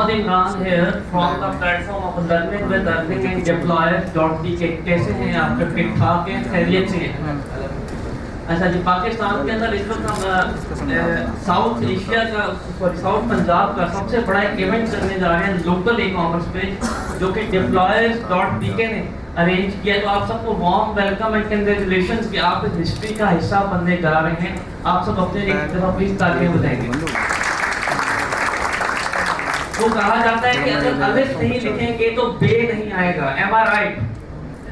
Mohammad Imran here from the platform of learning with earning and deployer.tk। कैसे हैं आप? ठीक ठाक हैं, खैरियत से हैं? अच्छा जी, पाकिस्तान के अंदर इस वक्त हम साउथ एशिया का साउथ पंजाब का सबसे बड़ा एक इवेंट करने जा रहे हैं लोकल ई कॉमर्स पे, जो कि deployers.tk ने अरेंज किया। तो आप सबको वार्म वेलकम एंड कंग्रेचुलेशंस कि आप इस हिस्ट्री का हिस्सा बनने जा रहे हैं। आप सब अपने एक दफा प्लीज तालियां बजाएंगे। तो कहा जाता है कि अगर अलिफ नहीं लिखेंगे तो बे नहीं आएगा। एम आर राइट?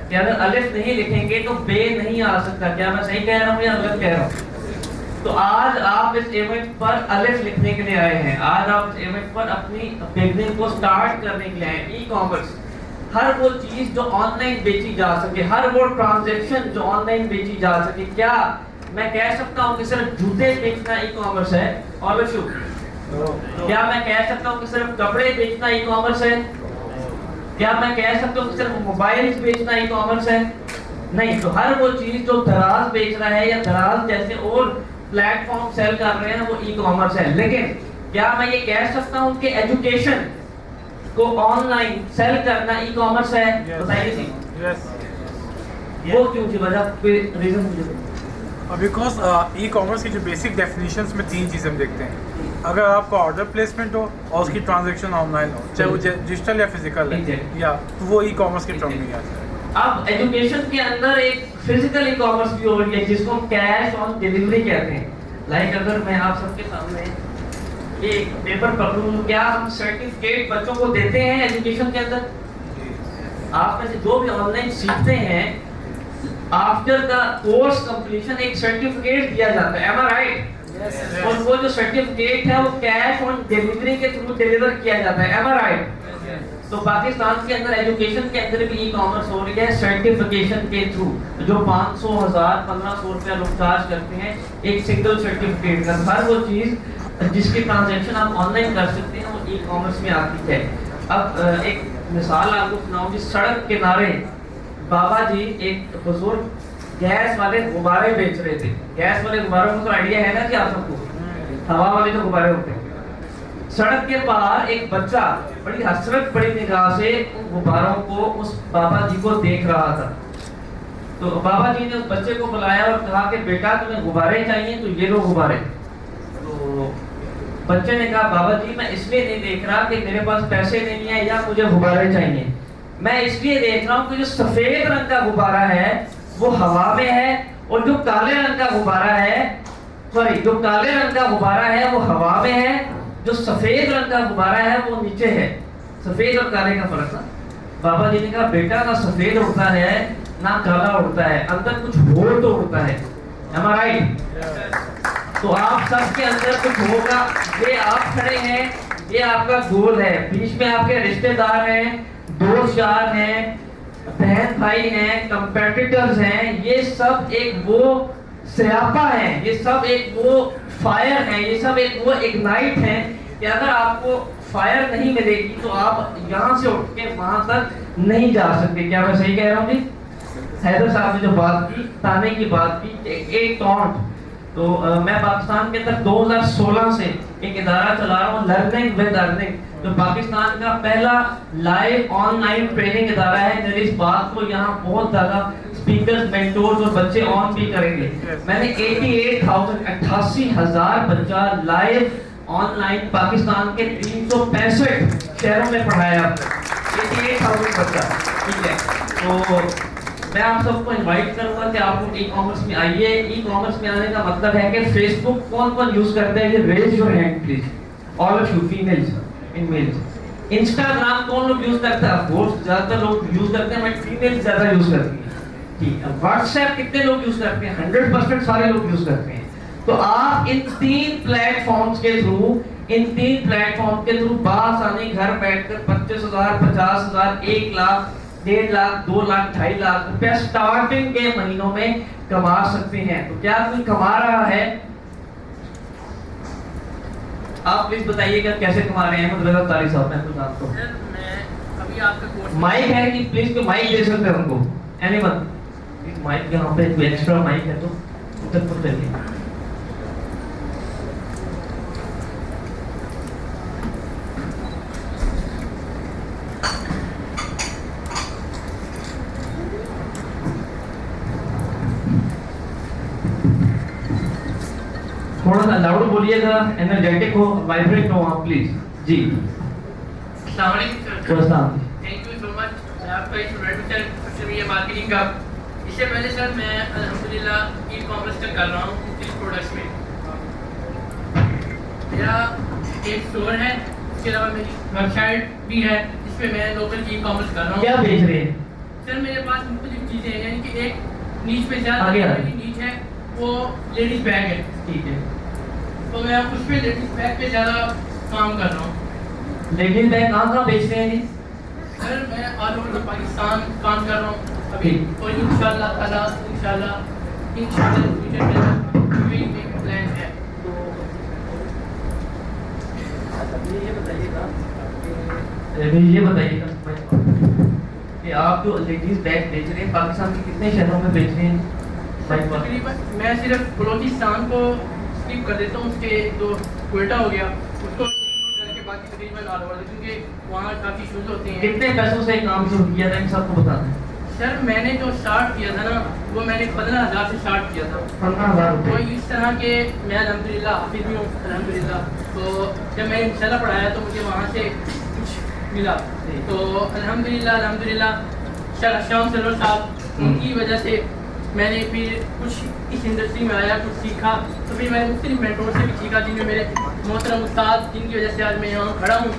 कि अगर अलिफ नहीं लिखेंगे तो बे नहीं आ सकता। क्या मैं सही कह रहा हूँ या गलत कह रहा हूँ? तो आज आप इस इवेंट पर अलिफ लिखने के लिए आए हैं। आज आप इस इवेंट पर अपनी बिजनेस को स्टार्ट करने के लिए आए हैं। ई कॉमर्स, हर वो चीज जो ऑनलाइन बेची जा सके, हर वो ट्रांजैक्शन जो ऑनलाइन बेची जा सके। क्या मैं कह सकता हूँ कि सिर्फ जूते बेचना ई कॉमर्स है? ऑल ऑफ यू, क्या मैं कह सकता हूँ कि सिर्फ कपड़े बेचना ई कॉमर्स है? क्या मैं कह सकता हूँ कि सिर्फ मोबाइल बेचना ई कॉमर्स है? नहीं। तो हर वो चीज जो दराज बेच रहा है या दराज जैसे और प्लेटफॉर्म सेल कर रहे हैं वो ई कॉमर्स है। लेकिन क्या मैं ये कह सकता हूँ कि एजुकेशन को ऑनलाइन सेल करना ई कॉमर्स है? बताइए जी। वो क्यों जी? वजह रीजन मुझे बिकॉज ई कॉमर्स की जो बेसिक डेफिनेशंस में 3 चीज़ें हम देखते हैं। अगर आपका ऑर्डर प्लेसमेंट हो और उसकी ट्रांजैक्शन ऑनलाइन हो, चाहे वो डिजिटल या फिजिकल है, या तो वो ई कॉमर्स के टर्म में आता है। अब एजुकेशन के अंदर एक फिजिकल ई कॉमर्स भी हो रही है जिसको हम कैश ऑन डिलीवरी कहते हैं। लाइक अगर मैं आप सबके सामने एक पेपर पकड़ूं, क्या हम सर्टिफिकेट बच्चों को देते हैं एजुकेशन के अंदर? आप में से जो भी ऑनलाइन सीखते हैं, आफ्टर द कोर्स कंप्लीशन एक सर्टिफिकेट दिया जाता है। एम आई राइट? और वो जो सर्टिफिकेट है वो कैश ऑन डिलीवरी के थ्रू डिलीवर किया जाता है। एम आई राइट? तो पाकिस्तान के अंदर एजुकेशन के अंदर भी ई कॉमर्स हो रही है सर्टिफिकेशन के थ्रू, जो 500, 1000, 1500 रुपया लोग चार्ज करते हैं एक सिंगल सर्टिफिकेट का। हर वो चीज जिसकी ट्रांजैक्शन आप ऑनलाइन कर सकते हैं वो ई कॉमर्स में आती है। अब एक मिसाल आपको सुनाऊं कि सड़क किनारे बाबा जी एक बुजुर्ग गैस वाले गुब्बारे बेच रहे थे। गैस वाले गुब्बारों का तो आइडिया है ना कि आप सबको, हवा वाले जो गुब्बारे होते हैं। सड़क के बाहर एक बच्चा बड़ी हसरत बड़ी निगाह से उन गुब्बारों को उस बाबा जी को देख रहा था। तो बाबा जी ने उस बच्चे को बुलाया और कहा कि बेटा तुम्हें गुब्बारे चाहिए तो ये लो गुब्बारे। तो बच्चे ने कहा बाबा जी मैं इसलिए नहीं देख रहा कि मेरे पास पैसे नहीं है या मुझे गुब्बारे चाहिए, मैं इसलिए देख रहा हूँ कि जो सफेद रंग का गुब्बारा है वो हवा में है और जो काले रंग का गुब्बारा है, सॉरी जो काले रंग का गुब्बारा है वो हवा में है, जो सफेद रंग का गुब्बारा है वो नीचे है। सफेद और काले का फर्क था। बाबा जी ने कहा बेटा ना सफेद उड़ता है ना काला उड़ता है, अंदर कुछ हो तो उड़ता है। am I right? तो आप सबके अंदर कुछ होगा। ये आप खड़े हैं, ये आपका गोल है, बीच में आपके रिश्तेदार हैं, दोस्त यार हैं, बहन भाई हैं, कंपेटिटर्स हैं। ये सब एक वो स्यापा है, ये सब एक वो फायर है, ये सब एक वो इग्नाइट है कि अगर आपको फायर नहीं मिलेगी तो आप यहाँ से उठ के वहां तक नहीं जा सकते। क्या मैं सही कह रहा हूँ जी? हैदर साहब ने जो बात की, ताने की बात की, एक टॉन्ट। तो मैं पाकिस्तान के अंदर 2016 से एक इदारा चला रहा हूँ लर्निंग विद अर्निंग, जो पाकिस्तान का पहला लाइव ऑनलाइन ट्रेनिंग इदारा है। मेरी इस बात को यहाँ बहुत ज्यादा स्पीकर्स, मेंटोर्स और बच्चे ऑन भी करेंगे। मैंने 88,000 बच्चा लाइव ऑनलाइन पाकिस्तान के 365 शहरों में पढ़ाया। 88,000 बच्चा, ठीक है। तो मैं आप सबको इनवाइट करूंगा कि आप लोग ई कॉमर्स में आइए। ई कॉमर्स में आने का मतलब है कि फेसबुक कौन कौन यूज करते हैं? Raise your hand please, all of you females in males. Instagram कौन लोग यूज करते हैं? बहुत ज्यादातर लोग यूज करते हैं, बट फीमेल ज्यादा यूज करती है, ठीक है। व्हाट्सएप कितने लोग यूज करते हैं? 100% सारे लोग यूज करते हैं। तो आप इन 3 प्लेटफॉर्म्स के थ्रू बासानी घर बैठकर 25,000, 50,000, 1 लाख, 1.5 लाख, 2 लाख, 2.5 लाख रुपया स्टार्टिंग के महीनों में कमा सकते हैं। तो क्या कोई कमा रहा है? आप प्लीज बताइएगा कैसे कमा रहे हैं? मतलब तारी साहब मैं कुछ आपको अभी आपका कोर्स माइक है कि प्लीज कोई माइक दे सकते हैं हमको? एनीवन माइक यहाँ पे कोई एक्स्ट्रा माइक है तो उधर पर चलिए। सा लाउड बोलिएगा, एनर्जेटिक हो, वाइब्रेट हो आप प्लीज जी। अस्सलाम वालेकुम सर। अस्सलाम। Thank you so much. मैं आपका student sir social media marketing का। इससे पहले सर मैं अल्हम्दुलिल्लाह ई कॉमर्स का कर रहा हूँ मुख्तलिफ प्रोडक्ट्स में। मेरा एक स्टोर है, इसके अलावा मेरी वेबसाइट भी है जिसमें मैं लोकल ई कॉमर्स कर रहा हूँ। क्या बेच रहे हैं? सर मेरे पास मुख्तलिफ चीज़ें हैं, यानी कि एक नीच पे ज़्यादा आगे मेरी नीच है वो लेडीज़ बैग है, ठीक है। तो मैं उस पर लेडीज़ बैग पे ज़्यादा काम कर रहा हूँ। लेडीज बैग कहाँ बेच रहे हैं जी? सर मैं ऑल ओवर पाकिस्तान काम कर रहा हूँ अभी, ठीक। और इंशाल्लाह ताला इंशाल्लाह फ्यूचर में यही एक प्लान है। अभी ये बताइएगा कि आप जो लेडीज बैग बेच रहे हैं पाकिस्तान के कितने शहरों में बेच रहे हैं? तकरीबन मैं सिर्फ बलोचिस्तान को स्किप कर देता हूँ, उसके जो क्वेटा हो गया उसको करके बाकी तकरीबन ऑल ओवर, क्योंकि वहाँ काफ़ी इशूज़ होते हैं। कितने पैसों से काम शुरू किया था इन सबको बता दें। सर मैंने जो स्टार्ट किया था ना वो मैंने 15,000 से स्टार्ट किया था। 15,000 तो रुपये। इस तरह के मैं अल्हम्दुलिल्लाह हाफिज़ भी हूँ अल्हम्दुलिल्लाह। तो जब मैंने इंशाल्लाह पढ़ाया तो मुझे वहाँ से कुछ मिला, तो अल्हम्दुलिल्लाह सर शाम सरोर साहब उनकी वजह से मैंने फिर कुछ इस इंडस्ट्री में आया, कुछ सीखा। तो फिर मैंने मुख्तलिफ मेंटोर से भी सीखा जिनमें मेरे मोहतरम उस्ताद जिनकी वजह से आज मैं यहाँ खड़ा हूँ,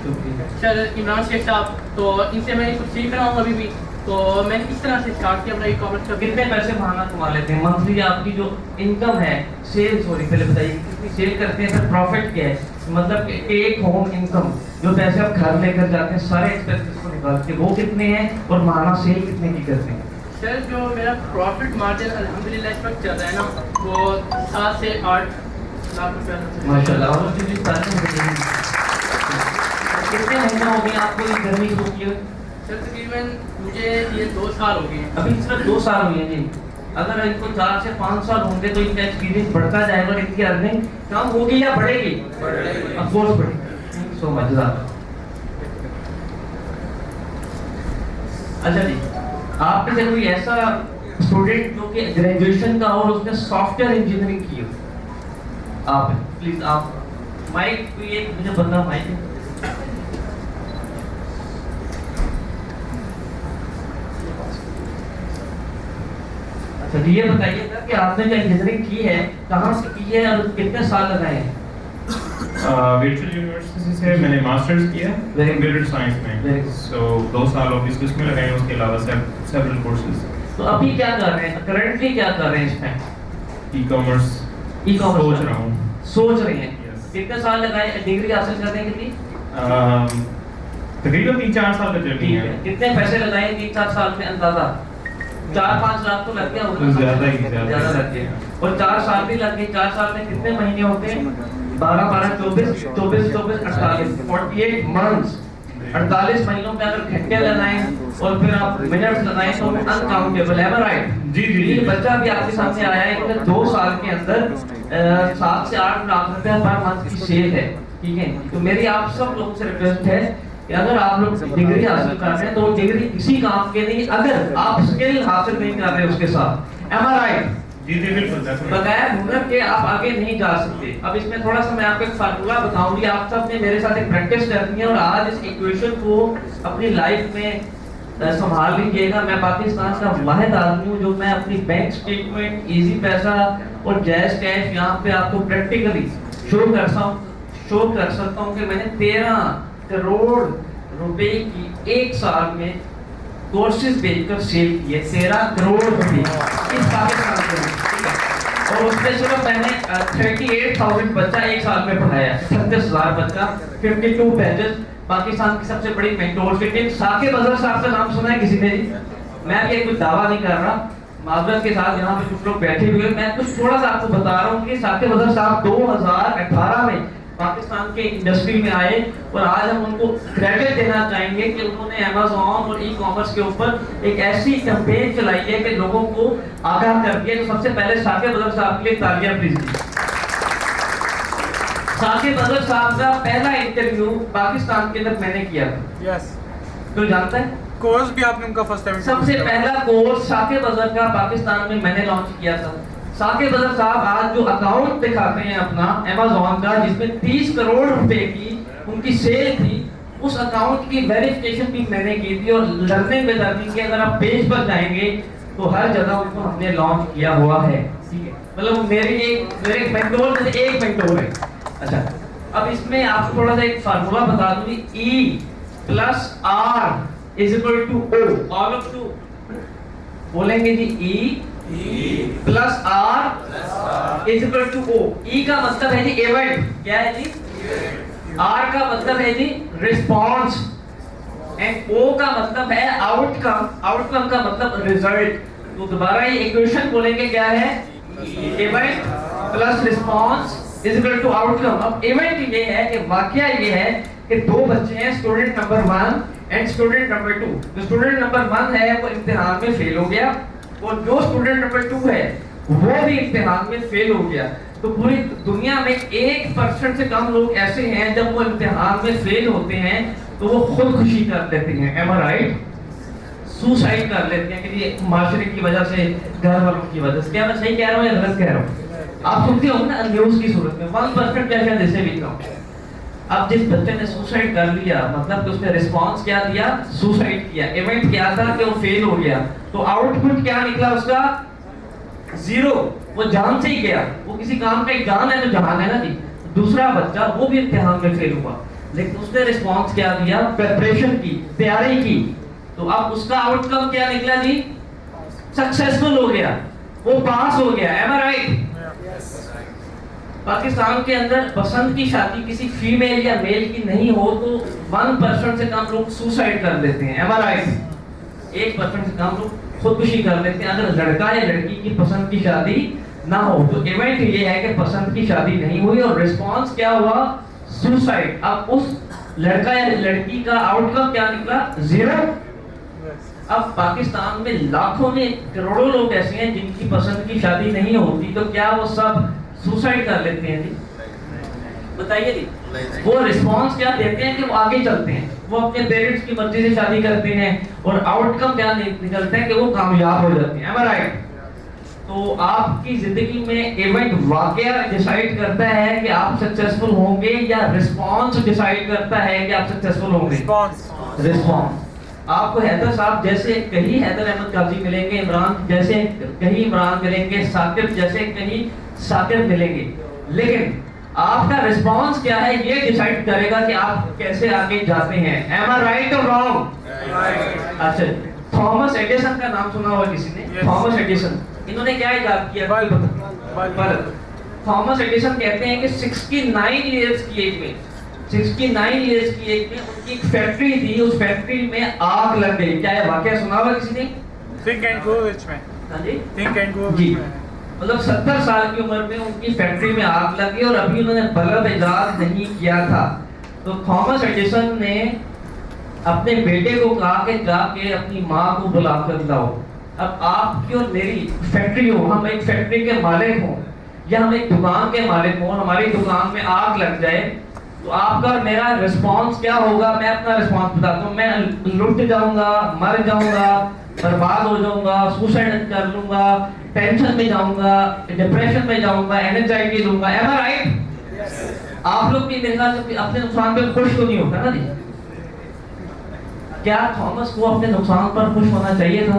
सर इमरान शेख साहब। तो इनसे मैं कुछ सीख रहा हूँ अभी भी। तो मैंने इस तरह से स्टार्ट किया अपना ई कॉमर्स का। कितने पैसे महीना कमा लेते हैं मंथली? आपकी जो इनकम है सेल, सॉरी पहले बताइए कितनी सेल करते हैं, फिर प्रॉफिट क्या है? मतलब टेक होम इनकम जो पैसे आप घर लेकर जाते हैं सारे एक्सपेंसेस को निकाल के, वो कितने हैं और महीना सेल कितने की करते हैं? सर जो मेरा प्रॉफिट मार्जिन अल्हम्दुलिल्लाह इस वक्त चल रहा है ना वो 7 से 8 लाख रुपया। माशाल्लाह। और उसकी जो स्टार्टिंग कितने महीने हो गए आपको ये जर्नी शुरू किए? सर तकरीबन मुझे ये 2 साल हो गए हैं। अभी सिर्फ 2 साल हुए हैं जी। अगर इनको 4 से 5 साल होंगे तो इनका एक्सपीरियंस बढ़ता जाएगा और इनकी अर्निंग कम होगी या बढ़ेगी? ऑफ कोर्स बढ़ेगी। So much. अच्छा जी, आप में से कोई ऐसा स्टूडेंट जो कि ग्रेजुएशन का और उसने सॉफ्टवेयर इंजीनियरिंग की हो? आप प्लीज आप माइक कोई एक मुझे बंदा माइक। अच्छा जी, ये बताइएगा कि आपने जो इंजीनियरिंग की है कहाँ से की है और कितने साल लगाए हैं? वर्चुअल यूनिवर्सिटी से मैंने मास्टर्स किया Very good. Computer science Very में। good. सो 2 साल ऑफिस उसमें लगाए, उसके अलावा सेवरल कोर्सेज। तो अभी क्या कर रहे हैं, करंटली क्या कर रहे हैं इस टाइम? ई कॉमर्स सोच रहा हूँ। सोच रहे हैं। Yes. कितने साल लगाए डिग्री हासिल करने के लिए? तकरीबन 3-4 साल का जर्नी ठीक है। है। कितने पैसे लगाए 3-4 साल में अंदाजा? 4-5 लाख तो लग गया होगा। ज्यादा ज्यादा लग गया। और 4 साल भी लग गए। 4 साल में कितने महीने होते हैं? 12 24 48 48 मंथ्स। 48 महीनों में अगर घंटे लगाएं और फिर आप मिनट्स लगाएं तो अनकाउंटेबल है, राइट? जी, जी, जी। ये बच्चा भी आपके सामने आया है, इन्होंने 2 साल के अंदर 7 से 8 लाख रुपया पर मंथ की सेल है, ठीक है? तो मेरी आप सब लोगों से रिक्वेस्ट है कि अगर आप लोग डिग्री हासिल कर रहे हैं तो डिग्री किसी काम के नहीं अगर आप स्किल हासिल नहीं कर रहे उसके साथ। एम आई राइट? जी जी बिल्कुल। बगैर हुनर के आप आगे नहीं जा सकते। अब इसमें थोड़ा सा मैं आपको एक फार्मूला बताऊंगी, आप सब ने मेरे साथ एक प्रैक्टिस करनी है और आज इस इक्वेशन को अपनी लाइफ में संभाल लीजिएगा। मैं पाकिस्तान का वाहिद आदमी हूँ जो मैं अपनी बैंक स्टेटमेंट, इजी पैसा और जैज कैश यहाँ पे आपको प्रैक्टिकली शो कर सकता हूँ कि मैंने 13 करोड़ रुपए की एक साल में कोर्सेज बेचकर सेल किए। 13 करोड़ रुपए इस पाकिस्तान के लिए, ठीक है? और उसमें सिर्फ मैंने 38,000 बच्चा एक साल में पढ़ाया। 36,000 बच्चा, 52 बैचेस। पाकिस्तान की सबसे बड़ी मेंटोर की टीम। साकिब अजहर साहब का नाम सुना है किसी ने? मैं भी कुछ दावा नहीं कर रहा, माजरत के साथ यहाँ पे कुछ लोग बैठे हुए हैं, मैं कुछ थोड़ा सा आपको बता रहा हूँ कि साकिब अजहर साहब 2018 में पाकिस्तान के इंडस्ट्री में आए और आज हम उनको क्रेडिट देना चाहेंगे कि उन्होंने अमेज़न और ई कॉमर्स के ऊपर एक ऐसी कैंपेन चलाई है कि लोगों को आगाह कर दिया। तो सबसे पहले साकिब अजहर साहब के लिए तालियां प्लीज। साकिब अजहर साहब का पहला इंटरव्यू पाकिस्तान के अंदर मैंने किया था। यस। तो जानता है कोर्स भी आपने उनका फर्स्ट टाइम सबसे पहला कोर्स साकिब अजहर का पाकिस्तान में मैंने लॉन्च किया था। साकिब बदर साहब आज जो अकाउंट दिखाते हैं अपना Amazon का, जिसमें 30 करोड़ रुपए की उनकी सेल थी, उस अकाउंट की वेरिफिकेशन भी मैंने की थी। और लर्निंग विद अर्निंग के अगर आप पेज पर जाएंगे तो हर जगह उनको हमने लॉन्च किया हुआ है, ठीक है। मतलब मेरे मेंटोर में से एक मेंटोर है। अच्छा, अब इसमें आपको थोड़ा सा एक फार्मूला बता दूं, E plus R is equal to O। All of two बोलेंगे जी, E plus R is equal to O। E का मतलब है जी इवेंट, क्या है जी? R का मतलब है जी रिस्पॉन्स, एंड O का मतलब है आउटकम। आउटकम का मतलब रिजल्ट। तो दोबारा ये इक्वेशन बोलेंगे, क्या है? Event plus response is equal to outcome. अब इवेंट ये है कि वाकया ये है कि दो बच्चे हैं, student number 1 and student number 2। जो स्टूडेंट नंबर 1 है वो इम्तिहान में फेल हो गया, और जो स्टूडेंट नंबर 2 है वो भी इम्तिहान में फेल हो गया। तो पूरी दुनिया में 1% से कम लोग ऐसे हैं जब वो इम्तिहान में फेल होते हैं तो वो खुदकुशी कर लेते हैं। एम आई राइट? सुसाइड कर लेते हैं कि ये माशरे की वजह से, घर वालों की वजह से। क्या मैं सही कह रहा हूँ या गलत कह रहा हूँ? आप सुनते हो ना न्यूज़ की सूरत में 1% क्या शायद इससे भी कम। अब जिस बच्चे ने सुसाइड कर लिया, मतलब कि उसने रिस्पांस क्या दिया? सुसाइड किया। इवेंट क्या था कि वो फेल हो गया, तो आउटपुट क्या निकला उसका? 0। वो जान से ही गया, वो किसी काम का जान है तो जहान है ना जी। दूसरा बच्चा वो भी इम्तिहान में फेल हुआ, लेकिन उसने रिस्पांस क्या दिया? प्रिपरेशन की, तैयारी की। तो अब उसका आउटकम क्या निकला जी? सक्सेसफुल हो गया, वो पास हो गया। एम आई राइट? पाकिस्तान के अंदर पसंद की शादी किसी फीमेल या मेल की नहीं हो तो 1% से कम लोग सुसाइड कर देते हैं। एम आई राइट? 1% से कम लोग खुदकुशी कर लेते हैं अगर लड़का या लड़की की पसंद की शादी ना हो। तो इवेंट ये है कि पसंद की शादी नहीं हुई और रिस्पांस क्या हुआ? सुसाइड। अब उस लड़का या लड़की का आउटकम क्या निकला? 0। अब पाकिस्तान में लाखों में करोड़ों लोग ऐसे हैं जिनकी पसंद की शादी नहीं होती, तो क्या वो सब सुसाइड कर लेते हैं जी? बताइए जी। वो रिस्पांस क्या देते हैं कि वो आगे चलते हैं, वो अपने पेरेंट्स की मर्जी से शादी करते हैं, और आउटकम क्या निकलता है कि वो कामयाब हो जाते हैं। एम आई राइट? तो आपकी जिंदगी में इवेंट वाकया डिसाइड करता है कि आप सक्सेसफुल होंगे, या रिस्पांस डिसाइड करता है कि आप सक्सेसफुल होंगे? रिस्पांस। आपको हैदर साहब जैसे कहीं हैदर अहमद काजी मिलेंगे, इमरान जैसे कहीं इमरान मिलेंगे, साकिब जैसे कहीं साकिब मिलेंगे, लेकिन आपका रिस्पांस क्या है ये डिसाइड करेगा कि आप कैसे आगे जाते हैं। एम आई राइट और रॉन्ग? अच्छा, थॉमस एडिसन का नाम सुना होगा किसी ने? थॉमस एडिसन, इन्होंने क्या इजाद किया? बल्ब। थॉमस एडिसन कहते हैं कि 69 इयर्स की एज में, 69 इयर्स की एज में उनकी एक फैक्ट्री थी, उस फैक्ट्री में आग लग गई। क्या है वाकया सुना होगा किसी ने? थिंक एंड ग्रो रिच में। हाँ जी, थिंक एंड ग्रो जी। रिच में। मतलब 70 साल की उम्र में उनकी फैक्ट्री में आग लगी और अभी उन्होंने बल्ब इजाद नहीं किया था। तो थॉमस एडिसन ने अपने बेटे को कहा कि जाके अपनी माँ को बुला कर लाओ। अब आपकी और मेरी फैक्ट्री हो, हम एक फैक्ट्री के मालिक हों या हम एक दुकान के मालिक हों, हमारी दुकान में आग लग जाए, तो आपका और मेरा रिस्पांस क्या होगा? मैं अपना रिस्पांस बताता हूँ। मैं लुट जाऊंगा, मर जाऊंगा, बर्बाद हो जाऊंगा, सुसाइड कर लूंगा, टेंशन में जाऊंगा, डिप्रेशन में जाऊंगा, एंजाइटी लूंगा। एम आई राइट? आप लोग भी मेरे ख्याल से अपने नुकसान पे खुश तो नहीं होता ना जी? क्या थॉमस को अपने नुकसान पर खुश होना चाहिए था?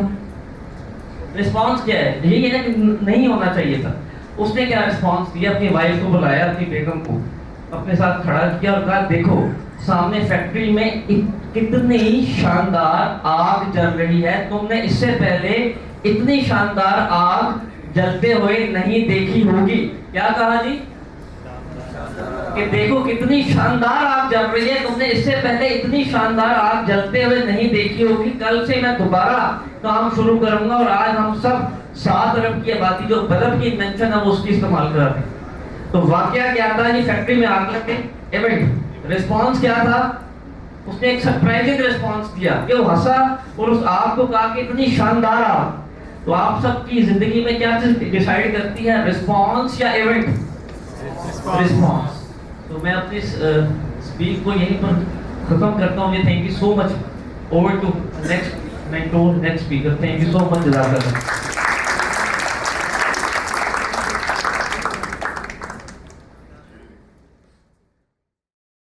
रिस्पांस क्या है? यही है ना कि नहीं होना चाहिए था। उसने क्या रिस्पांस दिया? अपनी वाइफ को बुलाया, अपनी बेगम को अपने साथ खड़ा किया और कहा देखो सामने फैक्ट्री में कितनी शानदार आग जल रही है, तुमने इससे पहले इतनी शानदार आग जलते हुए नहीं देखी होगी। क्या कहा जी? कि देखो कितनी शानदार आग जल रही है, तुमने इससे पहले इतनी शानदार आग जलते हुए नहीं देखी होगी। कल से मैं दोबारा काम शुरू करूंगा और आज हम सब 7 अरब की आबादी जो बल्ब की इन्वेंशन है वो उसकी इस्तेमाल कर रहे हैं। तो वाकया क्या था जी? फैक्ट्री में आग लग गई। इवेंट रिस्पांस क्या था? उसने एक सरप्राइजिंग रिस्पांस दिया कि वो हंसा और उस आग को कहा कि इतनी शानदार आग। तो आप सबकी जिंदगी में क्या चीज डिसाइड करती है? रिस्पांस या इवेंट? रिस्पांस। तो मैं अपनी स्पीच को यहीं पर खत्म करता हूँ। Thank you so much. Over to next mentor, next speaker. Thank you so much.